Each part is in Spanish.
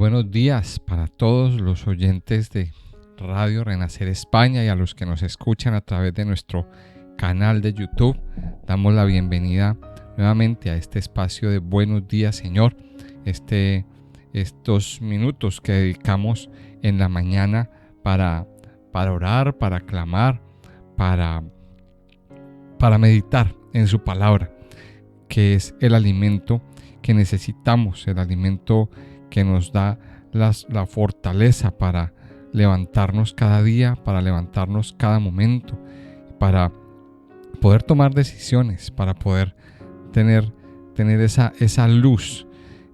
buenos días para todos los oyentes de Radio Renacer España y a los que nos escuchan a través de nuestro canal de YouTube. Damos la bienvenida nuevamente a este espacio de Buenos Días, Señor. Estos minutos que dedicamos en la mañana para orar, para clamar, para meditar en su palabra, que es el alimento que necesitamos, el alimento que nos da la fortaleza para levantarnos cada día, para levantarnos cada momento, para poder tomar decisiones, para poder tener esa luz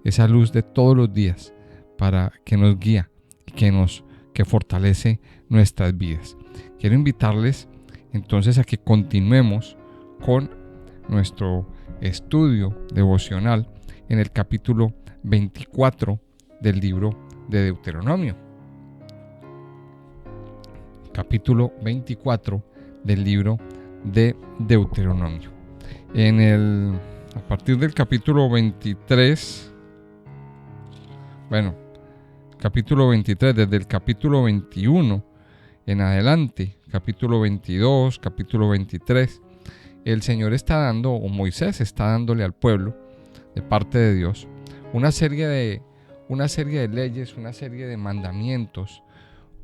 de todos los días, para que nos guía y que fortalece nuestras vidas. Quiero invitarles entonces a que continuemos con nuestro estudio devocional en el capítulo 24 del libro de Deuteronomio. Capítulo 24 del libro de Deuteronomio. A partir del capítulo 23, capítulo 23, desde el capítulo 21 en adelante, capítulo 22, capítulo 23, el Señor está dando, o Moisés está dándole al pueblo, de parte de Dios, una serie de leyes, una serie de mandamientos,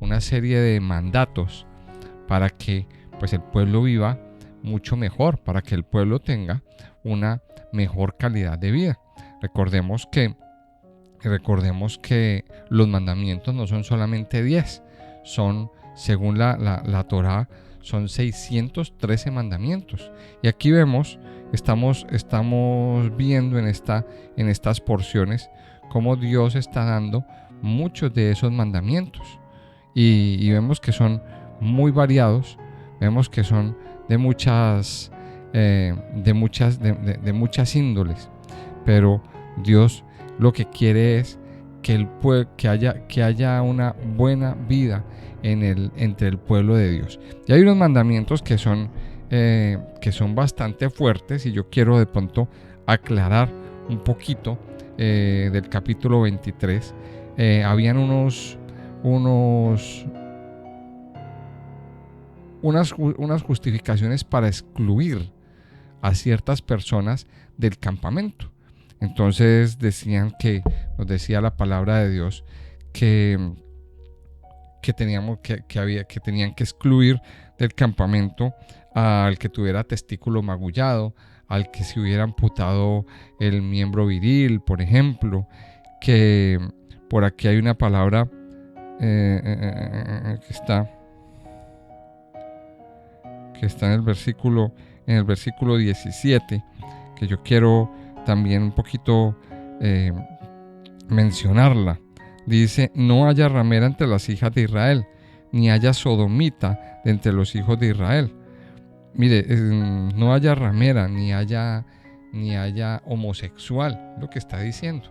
una serie de mandatos para que pues el pueblo viva mucho mejor, para que el pueblo tenga una mejor calidad de vida. Recordemos que los mandamientos no son solamente 10, son, según la Torá, son 613 mandamientos. Y aquí estamos viendo en estas porciones cómo Dios está dando muchos de esos mandamientos y vemos que son muy variados, vemos que son de muchas índoles, pero Dios lo que quiere es que haya una buena vida entre el pueblo de Dios. Y hay unos mandamientos que son bastante fuertes, y yo quiero de pronto aclarar un poquito del capítulo 23. Habían unas justificaciones para excluir a ciertas personas del campamento. Entonces nos decía la palabra de Dios que tenían que excluir del campamento al que tuviera testículo magullado, al que se hubiera amputado el miembro viril, por ejemplo, que por aquí hay una palabra que está en el versículo 17, que yo quiero también un poquito mencionarla. Dice: no haya ramera entre las hijas de Israel, ni haya sodomita de entre los hijos de Israel. Mire, no haya ramera, ni haya homosexual, lo que está diciendo.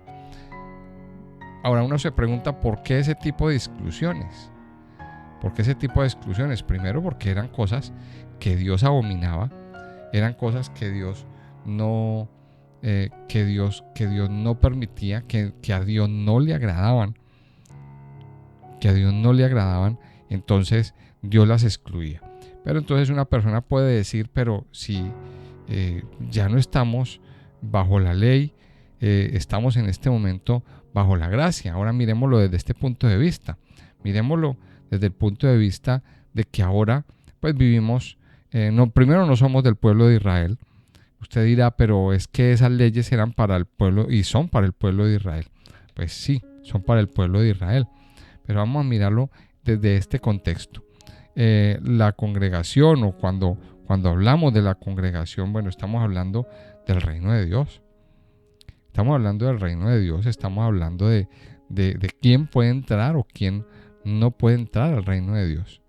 Ahora uno se pregunta, ¿por qué ese tipo de exclusiones? ¿Por qué ese tipo de exclusiones? Primero, porque eran cosas que Dios abominaba, eran cosas que Dios no permitía, que a Dios no le agradaban, entonces Dios las excluía. Pero entonces una persona puede decir, pero si ya no estamos bajo la ley, estamos en este momento bajo la gracia. Ahora miremoslo desde este punto de vista. Miremoslo desde el punto de vista de que ahora pues vivimos, primero no somos del pueblo de Israel. Usted dirá, pero es que esas leyes eran para el pueblo y son para el pueblo de Israel. Pues sí, son para el pueblo de Israel. Pero vamos a mirarlo desde este contexto. La congregación, o cuando hablamos de la congregación, estamos hablando del reino de Dios. Estamos hablando del reino de Dios, estamos hablando de quién puede entrar o quién no puede entrar al reino de Dios.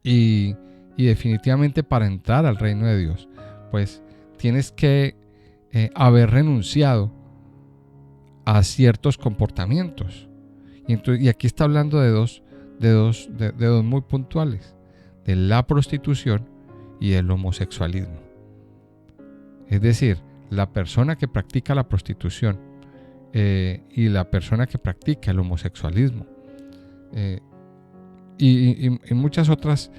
Y definitivamente para entrar al reino de Dios, pues tienes que haber renunciado a ciertos comportamientos. Y aquí está hablando de dos muy puntuales: de la prostitución y del homosexualismo. Es decir, la persona que practica la prostitución y la persona que practica el homosexualismo, y muchas otras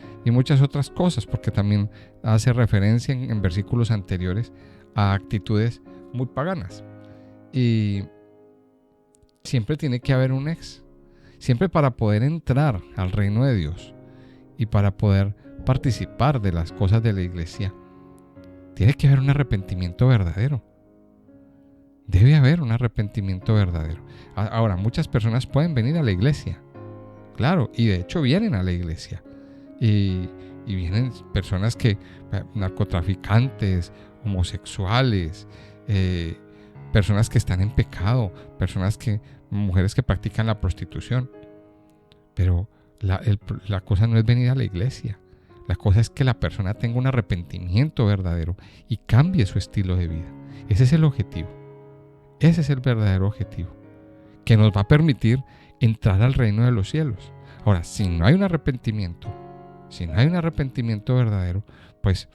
cosas, porque también hace referencia en versículos anteriores a actitudes muy paganas. Y siempre tiene que haber un ex, siempre para poder entrar al reino de Dios y para poder participar de las cosas de la iglesia. Tiene que haber un arrepentimiento verdadero. Debe haber un arrepentimiento verdadero. Ahora, muchas personas pueden venir a la iglesia, claro, y de hecho vienen a la iglesia. Y vienen personas que, narcotraficantes, homosexuales, personas que están en pecado, mujeres que practican la prostitución. Pero la cosa no es venir a la iglesia. La cosa es que la persona tenga un arrepentimiento verdadero y cambie su estilo de vida. Ese es el objetivo. Ese es el verdadero objetivo, que nos va a permitir entrar al reino de los cielos. Ahora, si no hay un arrepentimiento verdadero, pues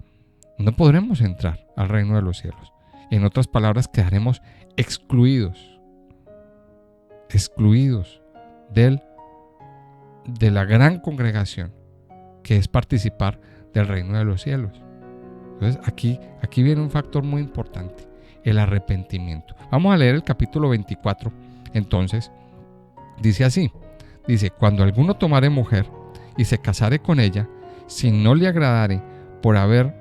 no podremos entrar al reino de los cielos. En otras palabras, quedaremos excluidos de la gran congregación que es participar del reino de los cielos. Entonces aquí viene un factor muy importante, el arrepentimiento. Vamos a leer el capítulo 24. Entonces dice así, cuando alguno tomare mujer y se casare con ella, si no le agradare por haber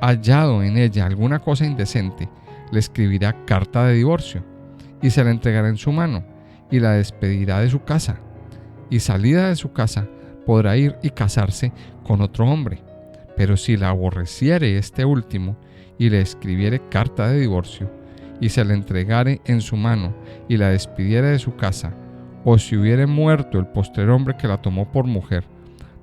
hallado en ella alguna cosa indecente, le escribirá carta de divorcio y se la entregará en su mano y la despedirá de su casa, y salida de su casa podrá ir y casarse con otro hombre. Pero si la aborreciere este último y le escribiere carta de divorcio y se la entregare en su mano y la despidiere de su casa, o si hubiere muerto el postrer hombre que la tomó por mujer,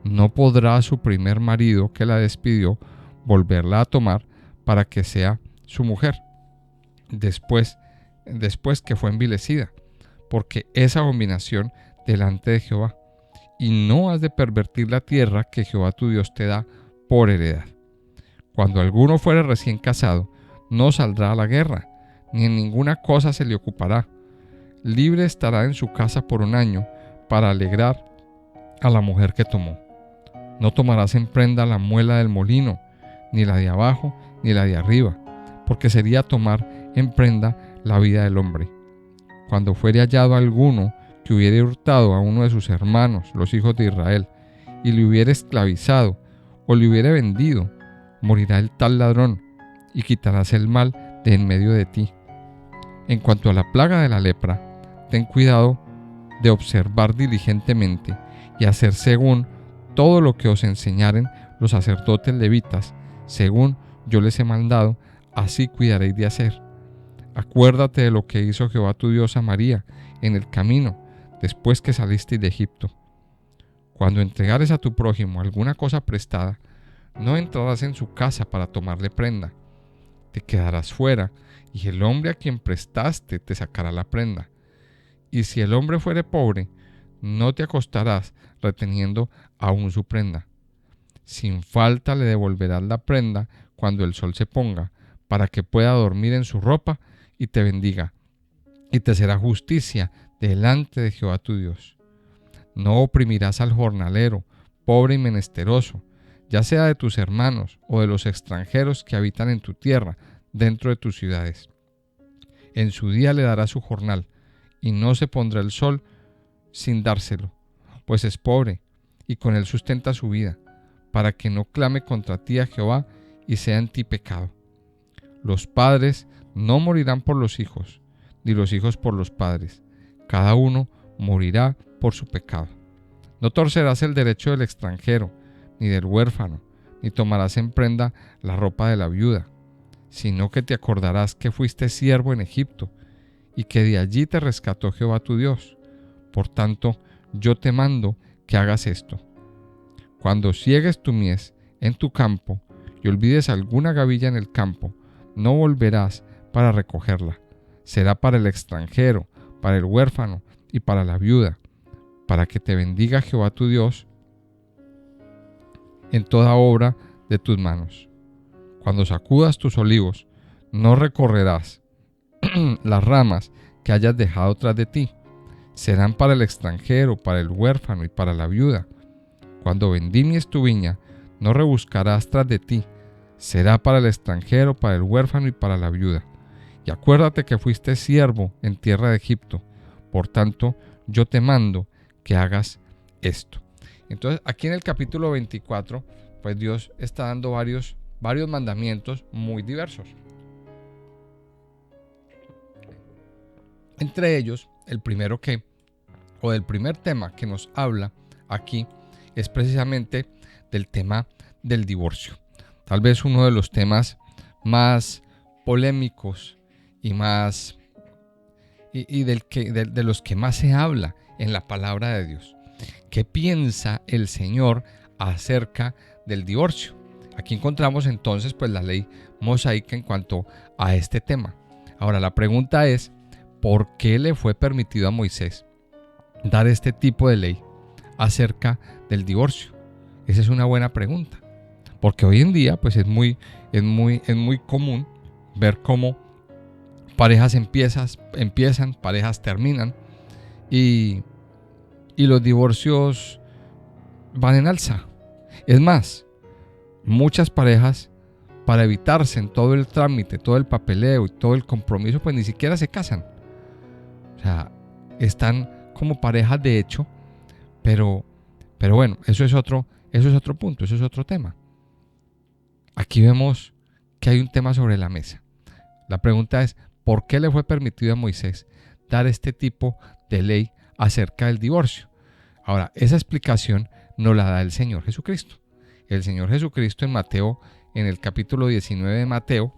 no podrá su primer marido que la despidió volverla a tomar para que sea su mujer después que fue envilecida, porque es abominación delante de Jehová. Y no has de pervertir la tierra que Jehová tu Dios te da por heredad. Cuando alguno fuere recién casado, no saldrá a la guerra, ni en ninguna cosa se le ocupará. Libre estará en su casa por un año, para alegrar a la mujer que tomó. No tomarás en prenda la muela del molino, ni la de abajo, ni la de arriba, porque sería tomar en prenda la vida del hombre. Cuando fuere hallado alguno que hubiere hurtado a uno de sus hermanos, los hijos de Israel, y le hubiere esclavizado, o le hubiere vendido, morirá el tal ladrón, y quitarás el mal de en medio de ti. En cuanto a la plaga de la lepra, ten cuidado de observar diligentemente y hacer según todo lo que os enseñaren los sacerdotes levitas, según yo les he mandado, así cuidaréis de hacer. Acuérdate de lo que hizo Jehová tu Dios a María en el camino, después que saliste de Egipto. Cuando entregares a tu prójimo alguna cosa prestada, no entrarás en su casa para tomarle prenda. Te quedarás fuera, y el hombre a quien prestaste te sacará la prenda. Y si el hombre fuere pobre, no te acostarás reteniendo aún su prenda. Sin falta le devolverás la prenda cuando el sol se ponga, para que pueda dormir en su ropa y te bendiga, y te será justicia delante de Jehová tu Dios. No oprimirás al jornalero, pobre y menesteroso, ya sea de tus hermanos o de los extranjeros que habitan en tu tierra, dentro de tus ciudades. En su día le darás su jornal, y no se pondrá el sol sin dárselo, pues es pobre, y con él sustenta su vida, para que no clame contra ti a Jehová y sea en ti pecado. Los padres no morirán por los hijos, ni los hijos por los padres. Cada uno morirá por su pecado. No torcerás el derecho del extranjero, ni del huérfano, ni tomarás en prenda la ropa de la viuda, sino que te acordarás que fuiste siervo en Egipto, y que de allí te rescató Jehová tu Dios. Por tanto, yo te mando que hagas esto. Cuando ciegues tu mies en tu campo, y olvides alguna gavilla en el campo, no volverás para recogerla. Será para el extranjero, para el huérfano y para la viuda, para que te bendiga Jehová tu Dios en toda obra de tus manos. Cuando sacudas tus olivos, no recorrerás las ramas que hayas dejado tras de ti. Serán para el extranjero, para el huérfano y para la viuda. Cuando vendimies tu viña, no rebuscarás tras de ti. Será para el extranjero, para el huérfano y para la viuda. Y acuérdate que fuiste siervo en tierra de Egipto. Por tanto, yo te mando que hagas esto. Entonces, aquí en el capítulo 24, pues Dios está dando varios mandamientos muy diversos. Entre ellos, el primer tema que nos habla aquí es precisamente del tema del divorcio. Tal vez uno de los temas más polémicos y de los que más se habla en la palabra de Dios. ¿Qué piensa el Señor acerca del divorcio? Aquí encontramos entonces pues la ley mosaica en cuanto a este tema. Ahora la pregunta es, ¿por qué le fue permitido a Moisés dar este tipo de ley acerca del divorcio? Esa es una buena pregunta, porque hoy en día pues es muy común ver cómo parejas empiezan, parejas terminan y los divorcios van en alza. Es más, muchas parejas, para evitarse en todo el trámite, todo el papeleo y todo el compromiso, pues ni siquiera se casan. O sea, están como parejas de hecho, pero bueno, eso es otro punto, eso es otro tema. Aquí vemos que hay un tema sobre la mesa. La pregunta es, ¿por qué le fue permitido a Moisés dar este tipo de ley acerca del divorcio? Ahora, esa explicación nos la da el Señor Jesucristo. El Señor Jesucristo en Mateo, en el capítulo 19 de Mateo,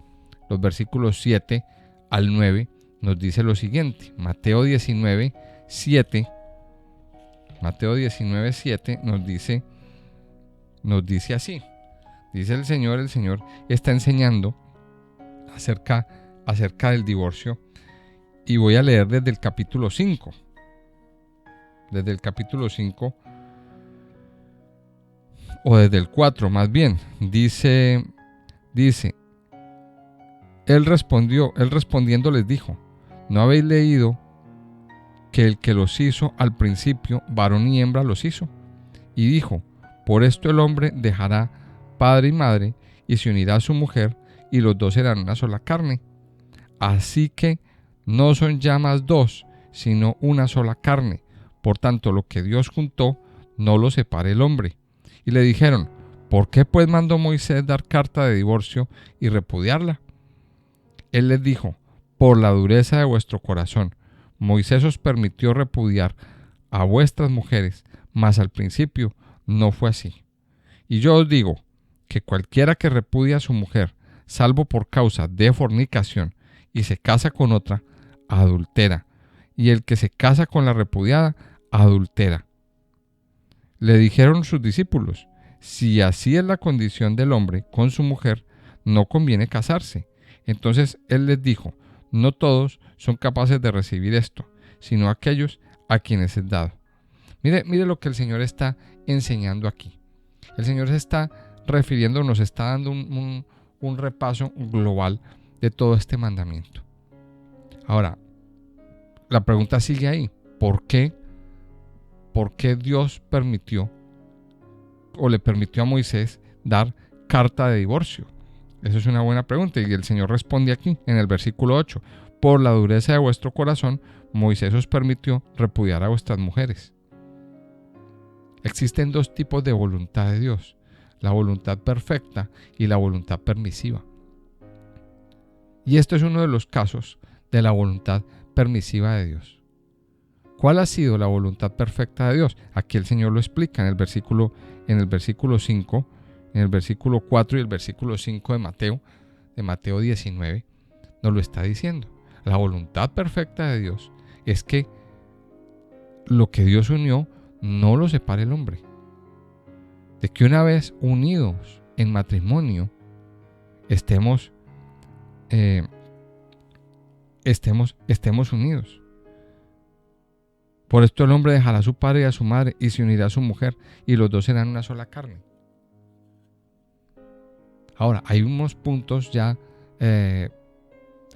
los versículos 7 al 9, nos dice lo siguiente. Mateo 19, 7 nos dice así. Dice el Señor está enseñando acerca del divorcio, y voy a leer desde el capítulo 5. Desde el capítulo 5, o desde el 4 más bien, dice, él respondiendo les dijo, ¿no habéis leído que el que los hizo al principio, varón y hembra los hizo? Y dijo, por esto el hombre dejará padre y madre y se unirá a su mujer, y los dos serán una sola carne. Así que no son ya más dos, sino una sola carne. Por tanto, lo que Dios juntó, no lo separe el hombre. Y le dijeron, ¿por qué pues mandó Moisés dar carta de divorcio y repudiarla? Él les dijo, por la dureza de vuestro corazón. Moisés os permitió repudiar a vuestras mujeres, mas al principio no fue así. Y yo os digo que cualquiera que repudia a su mujer, salvo por causa de fornicación, y se casa con otra, adultera, y el que se casa con la repudiada, adultera. Le dijeron sus discípulos, si así es la condición del hombre con su mujer, no conviene casarse. Entonces él les dijo, no todos son capaces de recibir esto, sino aquellos a quienes es dado. Mire lo que el Señor está enseñando aquí. El Señor se está refiriendo, nos está dando un repaso global de todo este mandamiento. Ahora, la pregunta sigue ahí. ¿Por qué Dios permitió o le permitió a Moisés dar carta de divorcio? Esa es una buena pregunta, y el Señor responde aquí en el versículo 8. Por la dureza de vuestro corazón, Moisés os permitió repudiar a vuestras mujeres. Existen dos tipos de voluntad de Dios, la voluntad perfecta y la voluntad permisiva. Y esto es uno de los casos de la voluntad permisiva de Dios. ¿Cuál ha sido la voluntad perfecta de Dios? Aquí el Señor lo explica en el versículo 5, en el versículo 4 y el versículo 5 de Mateo 19, nos lo está diciendo. La voluntad perfecta de Dios es que lo que Dios unió no lo separe el hombre. De que una vez unidos en matrimonio estemos unidos. Por esto el hombre dejará a su padre y a su madre y se unirá a su mujer, y los dos serán una sola carne. Ahora, hay unos puntos ya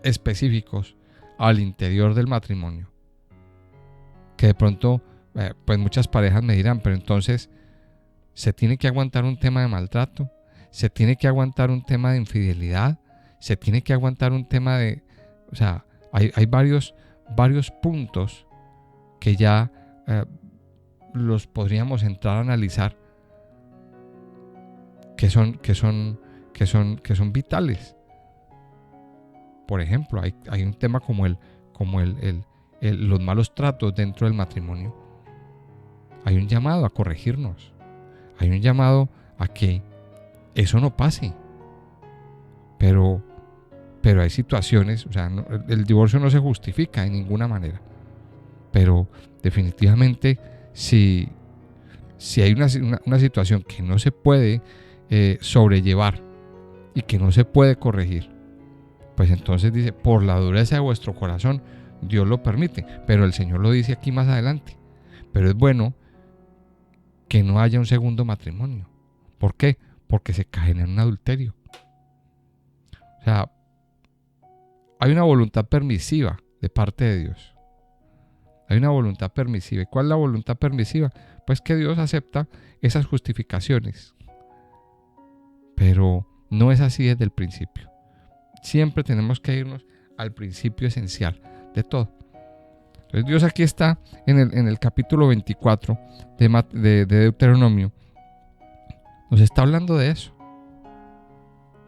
específicos al interior del matrimonio. Que de pronto, pues muchas parejas me dirán, pero entonces se tiene que aguantar un tema de maltrato, se tiene que aguantar un tema de infidelidad, se tiene que aguantar un tema de... O sea, hay varios puntos que ya los podríamos entrar a analizar que son vitales. Por ejemplo, hay un tema como los malos tratos dentro del matrimonio. Hay un llamado a corregirnos. Hay un llamado a que eso no pase. Pero hay situaciones, o sea, el divorcio no se justifica de ninguna manera. Pero definitivamente si hay una situación que no se puede sobrellevar y que no se puede corregir, pues entonces dice, por la dureza de vuestro corazón, Dios lo permite. Pero el Señor lo dice aquí más adelante. Pero es bueno que no haya un segundo matrimonio. ¿Por qué? Porque se caen en un adulterio. O sea, hay una voluntad permisiva de parte de Dios. Hay una voluntad permisiva. ¿Y cuál es la voluntad permisiva? Pues que Dios acepta esas justificaciones. Pero no es así desde el principio. Siempre tenemos que irnos al principio esencial de todo. Entonces Dios aquí está en el capítulo 24 de Deuteronomio. Nos está hablando de eso.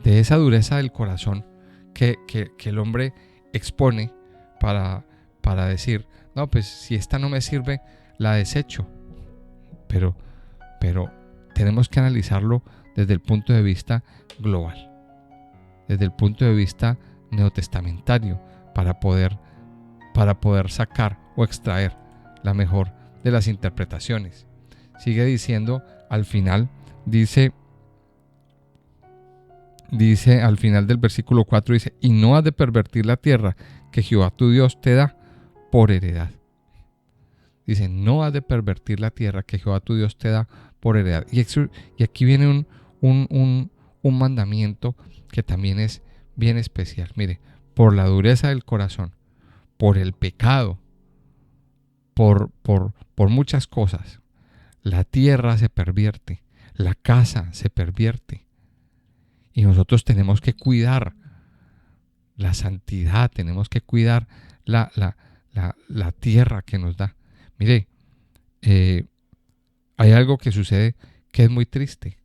De esa dureza del corazón que el hombre expone para decir, no, pues si esta no me sirve, la desecho. Pero tenemos que analizarlo desde el punto de vista global, desde el punto de vista neotestamentario, para poder sacar o extraer la mejor de las interpretaciones. Sigue diciendo al final, dice al final del versículo 4, dice, y no has de pervertir la tierra que Jehová tu Dios te da por heredad. Dice, no has de pervertir la tierra que Jehová tu Dios te da por heredad. Y aquí viene un mandamiento que también es bien especial. Mire, por la dureza del corazón, por el pecado, por muchas cosas, la tierra se pervierte, la casa se pervierte. Y nosotros tenemos que cuidar la santidad, tenemos que cuidar la tierra que nos da. Mire, hay algo que sucede que es muy triste,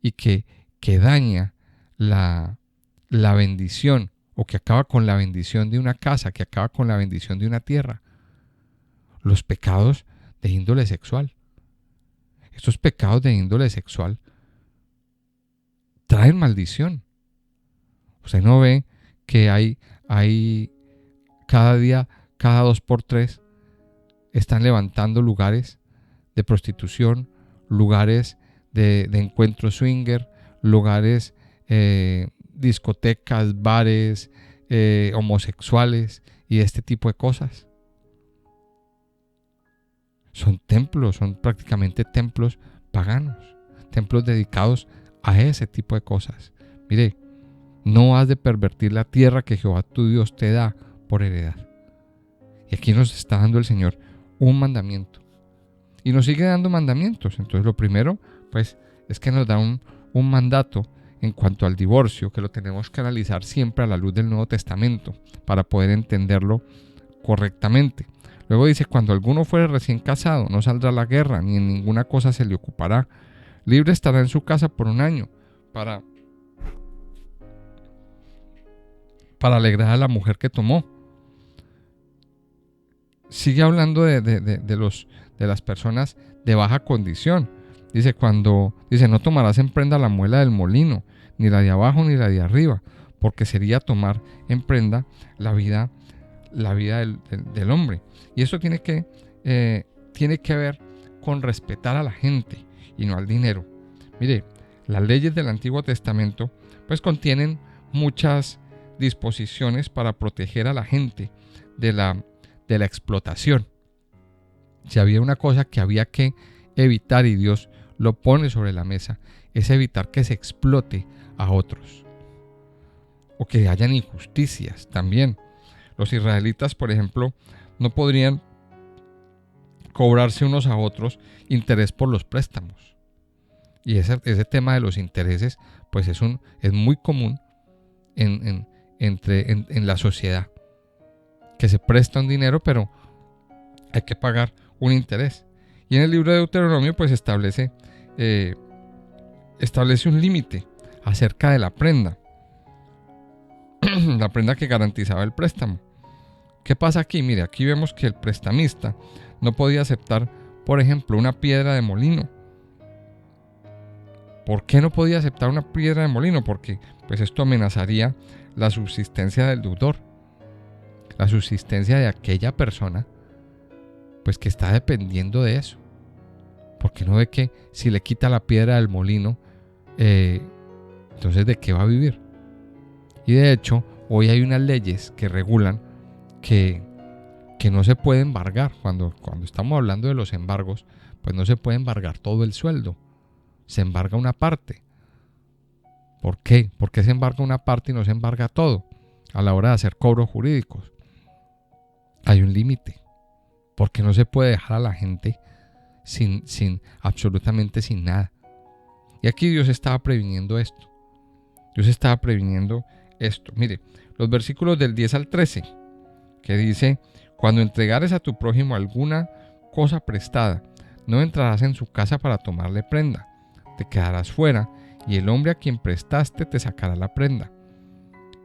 y que daña la bendición, o que acaba con la bendición de una casa, que acaba con la bendición de una tierra. Los pecados de índole sexual. Estos pecados de índole sexual traen maldición. Usted no ve que hay cada día, cada 2 por 3, están levantando lugares de prostitución, lugares de encuentro swinger, lugares, discotecas, bares, homosexuales y este tipo de cosas. Son templos, son prácticamente templos paganos, templos dedicados a ese tipo de cosas. Mire, no has de pervertir la tierra que Jehová tu Dios te da por heredad. Y aquí nos está dando el Señor un mandamiento. Y nos sigue dando mandamientos. Entonces lo primero, pues, es que nos da un mandato en cuanto al divorcio, que lo tenemos que analizar siempre a la luz del Nuevo Testamento para poder entenderlo correctamente. Luego dice, cuando alguno fuere recién casado, no saldrá a la guerra, ni en ninguna cosa se le ocupará. Libre estará en su casa por un año, para alegrar a la mujer que tomó. Sigue hablando de las personas de baja condición. Dice, no tomarás en prenda la muela del molino, ni la de abajo ni la de arriba, porque sería tomar en prenda la vida del hombre. Y eso tiene que ver con respetar a la gente y no al dinero. Mire, las leyes del Antiguo Testamento pues contienen muchas disposiciones para proteger a la gente de la explotación. Si había una cosa que había que evitar, y Dios lo pone sobre la mesa, es evitar que se explote a otros. o que hayan injusticias también. Los israelitas, por ejemplo, no podrían cobrarse unos a otros interés por los préstamos. Y ese tema de los intereses, pues es muy común en la sociedad, que se presta un dinero, pero hay que pagar un interés. Y en el libro de Deuteronomio, pues establece un límite acerca de la prenda, la prenda que garantizaba el préstamo. ¿Qué pasa aquí? Mire, aquí vemos que el prestamista no podía aceptar, por ejemplo, una piedra de molino. ¿Por qué no podía aceptar una piedra de molino? Porque pues esto amenazaría la subsistencia del deudor, la subsistencia de aquella persona pues que está dependiendo de eso. Porque no ve que si le quita la piedra del molino, entonces ¿de qué va a vivir? Y de hecho, hoy hay unas leyes que regulan que no se puede embargar. Cuando estamos hablando de los embargos, pues no se puede embargar todo el sueldo. Se embarga una parte. ¿Por qué? ¿Por qué se embarga una parte y no se embarga todo? A la hora de hacer cobros jurídicos hay un límite. Porque no se puede dejar a la gente absolutamente sin nada. Y aquí Dios estaba previniendo esto. Dios estaba previniendo esto. Mire, los versículos del 10 al 13, que dice: cuando entregares a tu prójimo alguna cosa prestada, no entrarás en su casa para tomarle prenda. Te quedarás fuera, y el hombre a quien prestaste te sacará la prenda.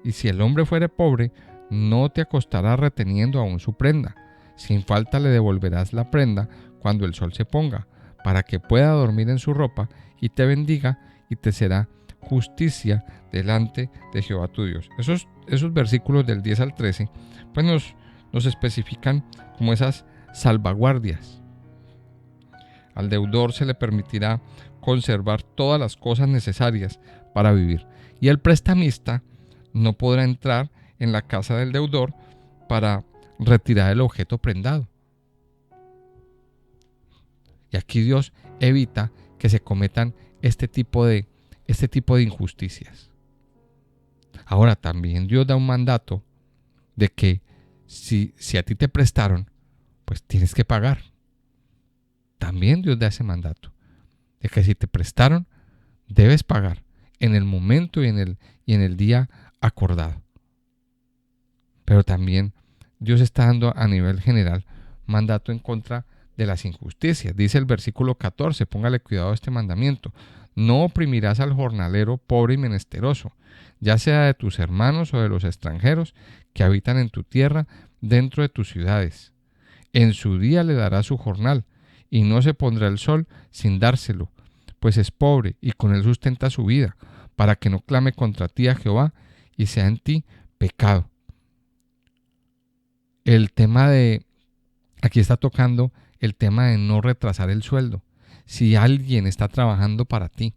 Y si el hombre fuere pobre, no te acostarás reteniendo aún su prenda. Sin falta le devolverás la prenda cuando el sol se ponga, para que pueda dormir en su ropa y te bendiga, y te será justicia delante de Jehová tu Dios. Esos versículos del 10 al 13 pues nos especifican como esas salvaguardias. Al deudor se le permitirá conservar todas las cosas necesarias para vivir, y el prestamista no podrá entrar en la casa del deudor para retirar el objeto prendado. Y aquí Dios evita que se cometan este tipo de injusticias. Ahora también Dios da un mandato de que si a ti te prestaron, pues tienes que pagar. También Dios da ese mandato de que si te prestaron, debes pagar en el momento y en el día acordado. Pero también Dios está dando a nivel general mandato en contra de las injusticias. Dice el versículo 14, póngale cuidado a este mandamiento: no oprimirás al jornalero pobre y menesteroso, ya sea de tus hermanos o de los extranjeros que habitan en tu tierra dentro de tus ciudades. En su día le darás su jornal, y no se pondrá el sol sin dárselo, pues es pobre y con él sustenta su vida, para que no clame contra ti a Jehová y sea en ti pecado. Aquí está tocando el tema de no retrasar el sueldo. Si alguien está trabajando para ti,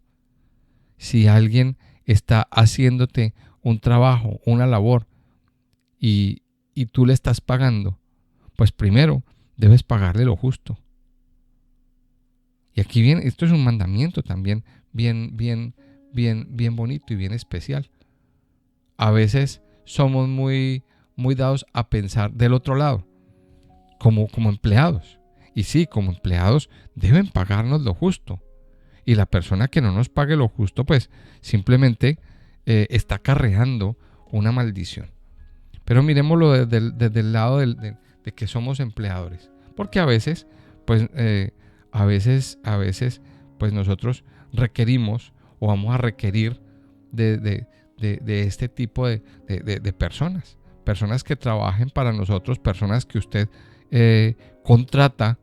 si alguien está haciéndote un trabajo, una labor, y tú le estás pagando, pues primero debes pagarle lo justo. Y aquí viene, esto es un mandamiento también bien bonito y bien especial. A veces somos muy dados a pensar del otro lado, como empleados. Y sí, como empleados deben pagarnos lo justo. Y la persona que no nos pague lo justo, pues simplemente está acarreando una maldición. Pero miremoslo desde el lado de que somos empleadores. Porque a veces, pues nosotros requerimos o vamos a requerir de este tipo de personas. Personas que trabajen para nosotros, personas que usted contrata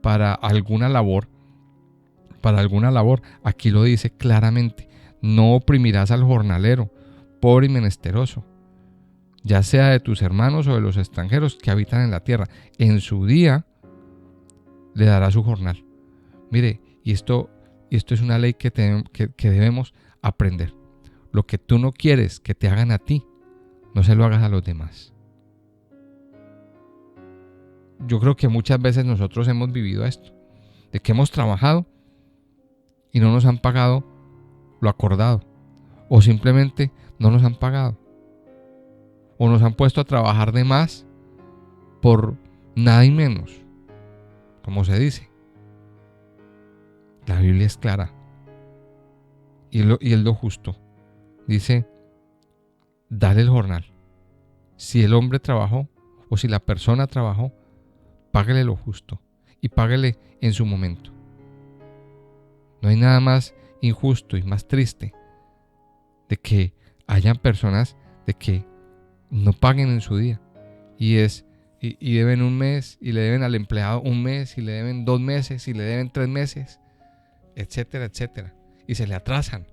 para alguna labor. Aquí lo dice claramente: no oprimirás al jornalero, pobre y menesteroso, ya sea de tus hermanos o de los extranjeros que habitan en la tierra. En su día le dará su jornal. Mire, y esto es una ley que debemos aprender. Lo que tú no quieres que te hagan a ti, no se lo hagas a los demás. Yo creo que muchas veces nosotros hemos vivido esto, de que hemos trabajado y no nos han pagado lo acordado, o simplemente no nos han pagado. o nos han puesto a trabajar de más por nada y menos, como se dice. La Biblia es clara y es lo justo. Dice, dale el jornal. Si el hombre trabajó o si la persona trabajó, páguele lo justo y páguele en su momento. No hay nada más injusto y más triste de que hayan personas de que no paguen en su día y deben un mes y le deben al empleado un mes y le deben 2 meses y le deben 3 meses, etcétera, etcétera, y se le atrasan.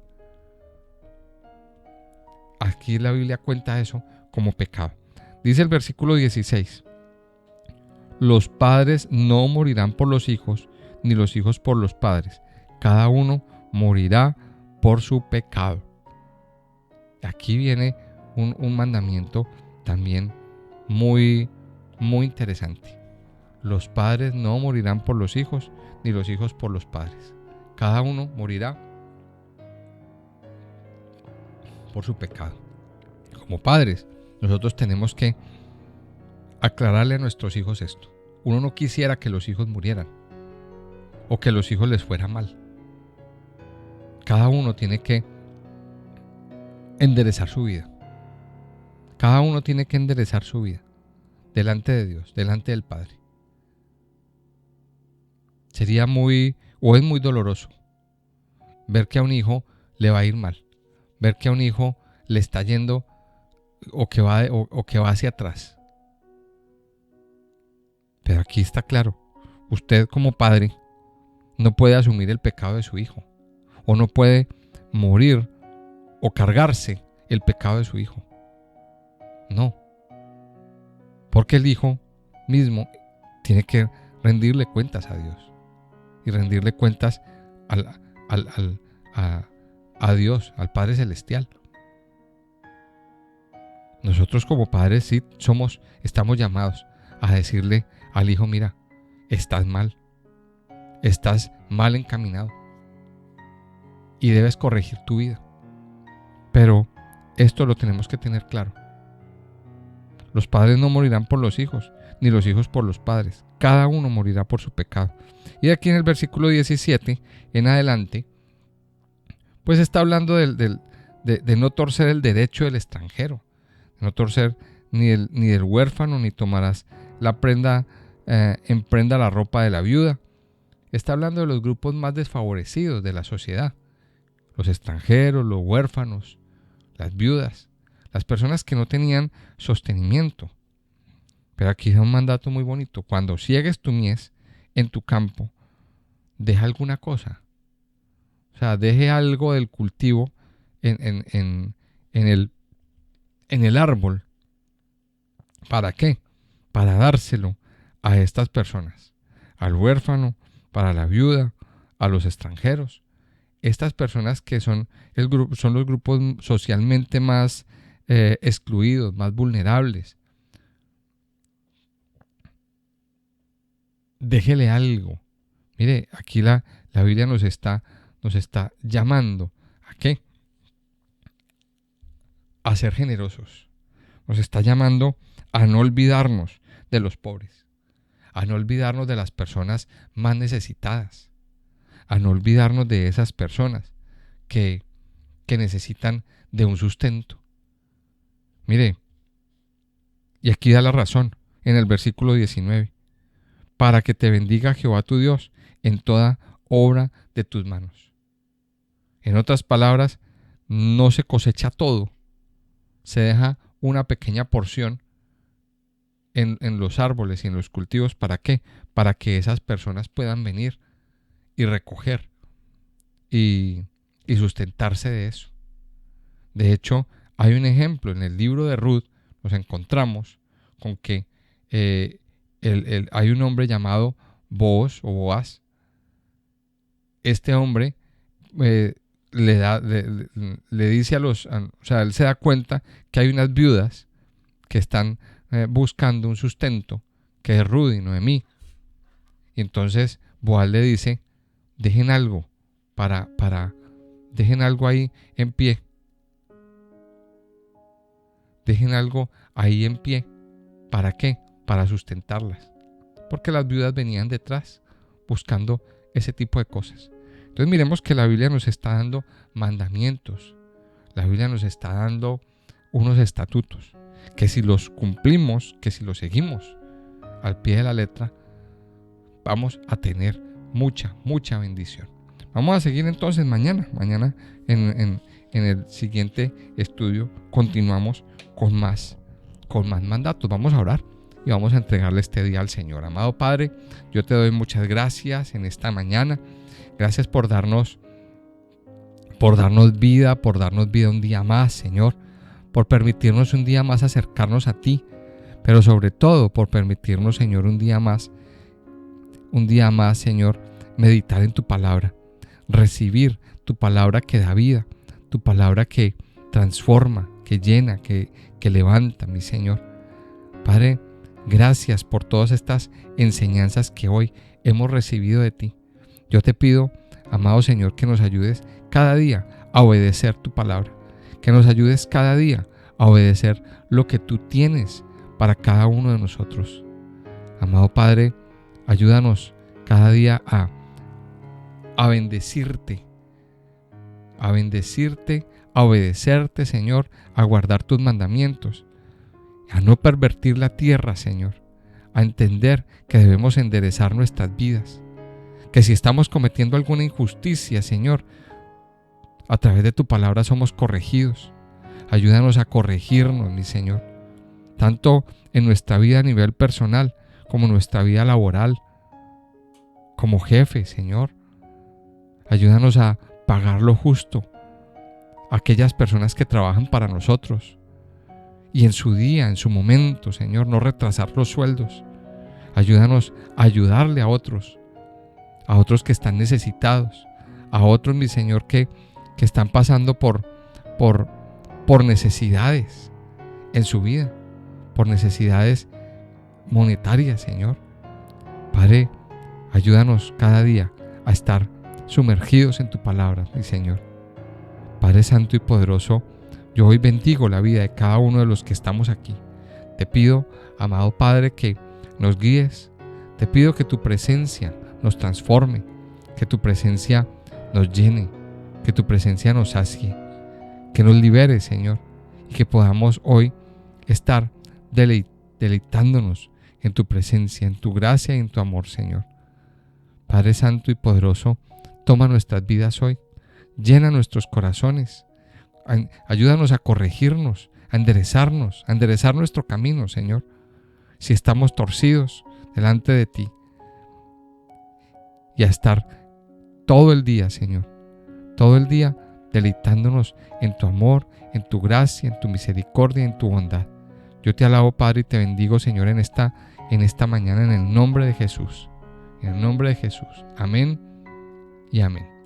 Aquí la Biblia cuenta eso como pecado. Dice el versículo 16: los padres no morirán por los hijos, ni los hijos por los padres. Cada uno morirá por su pecado. Aquí viene un mandamiento también muy, muy interesante. Los padres no morirán por los hijos, ni los hijos por los padres. Cada uno morirá por su pecado. Como padres, nosotros tenemos que aclararle a nuestros hijos esto. Uno no quisiera que los hijos murieran o que los hijos les fuera mal. Cada uno tiene que enderezar su vida. Cada uno tiene que enderezar su vida delante de Dios, delante del Padre. Sería es muy doloroso ver que a un hijo le va a ir mal, ver que a un hijo le está yendo o que va hacia atrás. Pero aquí está claro, usted como padre no puede asumir el pecado de su hijo, o no puede morir o cargarse el pecado de su hijo. No, porque el hijo mismo tiene que rendirle cuentas a Dios y rendirle cuentas a Dios, al Padre Celestial. Nosotros como padres sí estamos llamados a decirle al hijo: mira, estás mal encaminado y debes corregir tu vida. Pero esto lo tenemos que tener claro. Los padres no morirán por los hijos, ni los hijos por los padres. Cada uno morirá por su pecado. Y aquí en el versículo 17 en adelante, pues está hablando de no torcer el derecho del extranjero, de no torcer ni del huérfano, ni tomarás la prenda en prenda la ropa de la viuda. Está hablando de los grupos más desfavorecidos de la sociedad: los extranjeros, los huérfanos, las viudas, las personas que no tenían sostenimiento. Pero aquí da un mandato muy bonito: cuando ciegues tu mies en tu campo, deja alguna cosa. O sea, deje algo del cultivo en el árbol. ¿Para qué? Para dárselo a estas personas: al huérfano, para la viuda, a los extranjeros. Estas personas que son los grupos socialmente más excluidos, más vulnerables. Déjele algo. Mire, aquí la Biblia nos está llamando ¿a qué? A ser generosos. Nos está llamando a no olvidarnos de los pobres, a no olvidarnos de las personas más necesitadas, a no olvidarnos de esas personas que necesitan de un sustento. Mire, y aquí da la razón en el versículo 19: para que te bendiga Jehová tu Dios en toda obra de tus manos. En otras palabras, no se cosecha todo, se deja una pequeña porción en los árboles y en los cultivos. ¿Para qué? Para que esas personas puedan venir y recoger y sustentarse de eso. De hecho, hay un ejemplo en el libro de Ruth. Nos encontramos con que hay un hombre llamado Boaz. Este hombre le dice o sea, él se da cuenta que hay unas viudas que están buscando un sustento, que es Ruth y Noemí. Y entonces Boaz le dice: dejen algo dejen algo ahí en pie. dejen algo ahí en pie. ¿Para qué? Para sustentarlas. Porque las viudas venían detrás buscando ese tipo de cosas. Entonces miremos que la Biblia nos está dando mandamientos. La Biblia nos está dando unos estatutos que si los cumplimos, que si los seguimos al pie de la letra, vamos a tener mucha bendición. Vamos a seguir entonces mañana en el siguiente estudio continuamos con más mandatos. Vamos a orar y vamos a entregarle este día al Señor. Amado Padre, yo te doy muchas gracias en esta mañana. Gracias por darnos vida, un día más, Señor, por permitirnos un día más acercarnos a ti, pero sobre todo por permitirnos, Señor, un día más, Señor, meditar en tu palabra, recibir tu palabra que da vida, tu palabra que transforma, que llena, que levanta, mi Señor. Padre, gracias por todas estas enseñanzas que hoy hemos recibido de ti. Yo te pido, amado Señor, que nos ayudes cada día a obedecer tu palabra, que nos ayudes cada día a obedecer lo que tú tienes para cada uno de nosotros. Amado Padre, ayúdanos cada día a bendecirte, a obedecerte, Señor, a guardar tus mandamientos, a no pervertir la tierra, Señor, a entender que debemos enderezar nuestras vidas, que si estamos cometiendo alguna injusticia, Señor, a través de tu palabra somos corregidos. Ayúdanos a corregirnos, mi Señor, tanto en nuestra vida a nivel personal como en nuestra vida laboral, como jefe, Señor. Ayúdanos a pagar lo justo a aquellas personas que trabajan para nosotros y en su día, en su momento, Señor, no retrasar los sueldos. Ayúdanos a ayudarle a otros que están necesitados, a otros, mi Señor, que están pasando por necesidades en su vida, por necesidades monetarias, Señor. Padre, ayúdanos cada día a estar sumergidos en tu palabra, mi Señor. Padre Santo y Poderoso, yo hoy bendigo la vida de cada uno de los que estamos aquí. Te pido, amado Padre, que nos guíes. Te pido que tu presencia nos transforme, que tu presencia nos llene, que tu presencia nos sacie, que nos libere, Señor, y que podamos hoy estar deleitándonos en tu presencia, en tu gracia y en tu amor, Señor. Padre Santo y Poderoso, toma nuestras vidas hoy, llena nuestros corazones, ayúdanos a corregirnos, a enderezar nuestro camino, Señor, si estamos torcidos delante de ti, y a estar todo el día, Señor, todo el día deleitándonos en tu amor, en tu gracia, en tu misericordia, en tu bondad. Yo te alabo, Padre, y te bendigo, Señor, en esta mañana, en el nombre de Jesús. En el nombre de Jesús. Amén y amén.